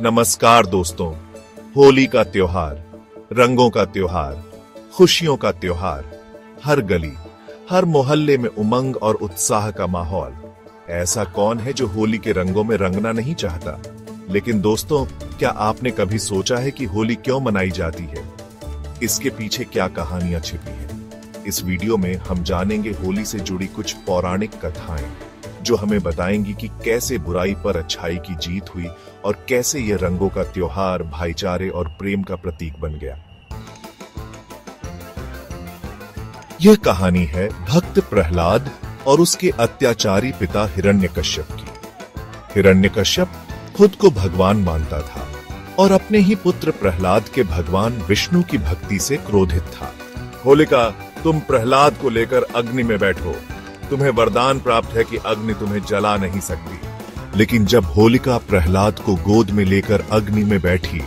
नमस्कार दोस्तों, होली का त्योहार, रंगों का त्योहार, खुशियों का त्योहार, हर गली, हर मोहल्ले में उमंग और उत्साह का माहौल। ऐसा कौन है जो होली के रंगों में रंगना नहीं चाहता? लेकिन दोस्तों, क्या आपने कभी सोचा है कि होली क्यों मनाई जाती है? इसके पीछे क्या कहानियां छिपी हैं? इस वीडियो में हम जानेंगे होली से जुड़ी कुछ पौराणिक कथाएं जो हमें बताएंगी कि कैसे बुराई पर अच्छाई की जीत हुई और कैसे यह रंगों का त्योहार भाईचारे और प्रेम का प्रतीक बन गया। यह कहानी है भक्त प्रहलाद और उसके अत्याचारी पिता हिरण्यकश्यप की। हिरण्यकश्यप खुद को भगवान मानता था और अपने ही पुत्र प्रहलाद के भगवान विष्णु की भक्ति से क्रोधित था। होलिका, तुम प्रहलाद को लेकर अग्नि में बैठो। तुम्हें वरदान प्राप्त है कि अग्नि तुम्हें जला नहीं सकती। लेकिन जब होलिका प्रहलाद को गोद में लेकर अग्नि में बैठी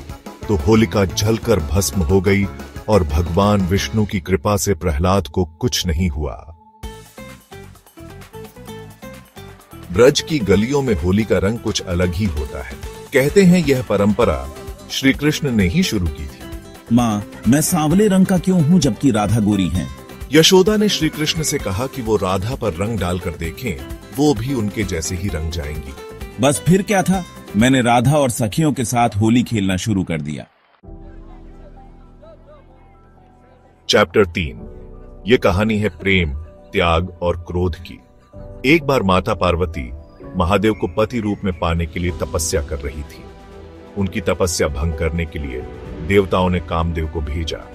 तो होलिका जलकर भस्म हो गई और भगवान विष्णु की कृपा से प्रहलाद को कुछ नहीं हुआ। ब्रज की गलियों में होली का रंग कुछ अलग ही होता है। कहते हैं यह परंपरा श्री कृष्ण ने ही शुरू की थी। माँ, मैं सांवले रंग का क्यों हूँ जबकि राधा गोरी हैं? यशोदा ने श्री कृष्ण से कहा कि वो राधा पर रंग डालकर देखें, वो भी उनके जैसे ही रंग जाएंगी। बस फिर क्या था, मैंने राधा और सखियों के साथ होली खेलना शुरू कर दिया। चैप्टर 3। ये कहानी है प्रेम, त्याग और क्रोध की। एक बार माता पार्वती महादेव को पति रूप में पाने के लिए तपस्या कर रही थी। उनकी तपस्या भंग करने के लिए देवताओं ने कामदेव को भेजा।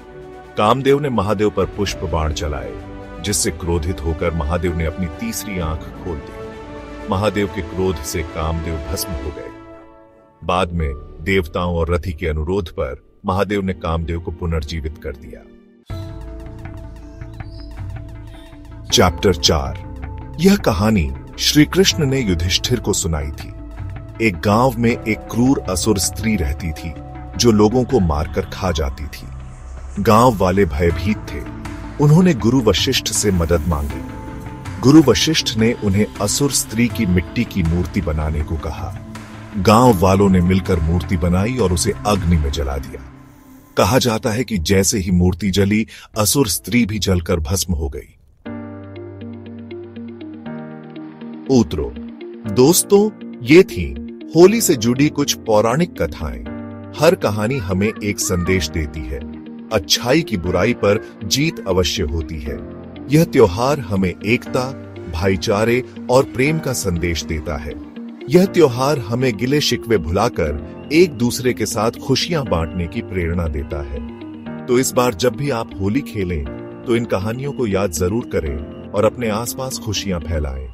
कामदेव ने महादेव पर पुष्प बाण चलाए, जिससे क्रोधित होकर महादेव ने अपनी तीसरी आंख खोल दी। महादेव के क्रोध से कामदेव भस्म हो गए। बाद में देवताओं और रथी के अनुरोध पर महादेव ने कामदेव को पुनर्जीवित कर दिया। चैप्टर 4। यह कहानी श्री कृष्ण ने युधिष्ठिर को सुनाई थी। एक गांव में एक क्रूर असुर स्त्री रहती थी जो लोगों को मारकर खा जाती थी। गांव वाले भयभीत थे। उन्होंने गुरु वशिष्ठ से मदद मांगी। गुरु वशिष्ठ ने उन्हें असुर स्त्री की मिट्टी की मूर्ति बनाने को कहा। गांव वालों ने मिलकर मूर्ति बनाई और उसे अग्नि में जला दिया। कहा जाता है कि जैसे ही मूर्ति जली, असुर स्त्री भी जलकर भस्म हो गई। उत्तरों, दोस्तों, ये थी होली से जुड़ी कुछ पौराणिक कथाएं। हर कहानी हमें एक संदेश देती है। अच्छाई की बुराई पर जीत अवश्य होती है। यह त्योहार हमें एकता, भाईचारे और प्रेम का संदेश देता है। यह त्योहार हमें गिले शिकवे भुलाकर एक दूसरे के साथ खुशियां बांटने की प्रेरणा देता है। तो इस बार जब भी आप होली खेलें तो इन कहानियों को याद जरूर करें और अपने आसपास खुशियां फैलाएं।